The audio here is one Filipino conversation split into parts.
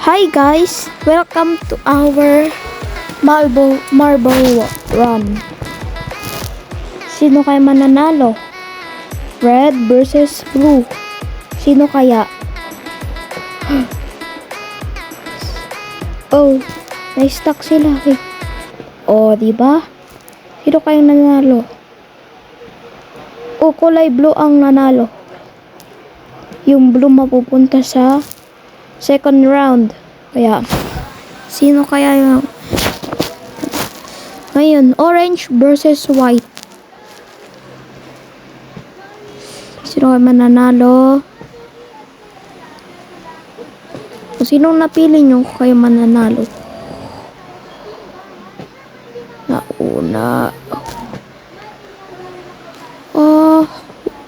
Hi guys, welcome to our Marble Run. Sino kaya mananalo? Red versus blue. Sino kaya? Oh, na-stuck sila. Oh, di ba? Sino kayang nanalo? Oh, kulay blue ang nanalo. Yung blue mapupunta sa second round. Kaya, sino kaya yung... Ngayon, orange versus white. Sino kaya mananalo? Kung sinong napili nyo kayo mananalo? Nauna. Oh,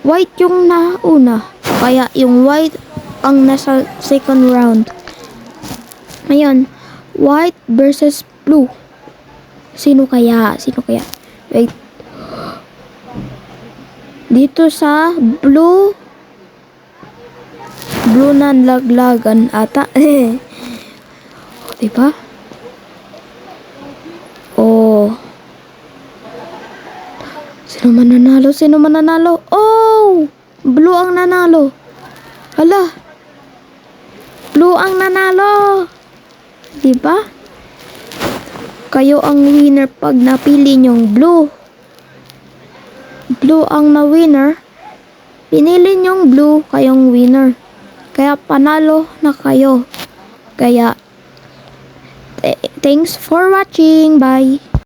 white yung nauna. Kaya yung white ang nasa second round. Ngayon, white versus blue. Sino kaya? Wait. Dito sa blue na laglagan ata. O, diba? Oh. Sino mananalo? Oh! Blue ang nanalo. Hala. Blue ang nanalo. Diba? Kayo ang winner pag napili nyong blue. Blue ang na-winner. Pinili nyong blue, kayong winner. Kaya panalo na kayo. Kaya, thanks for watching. Bye.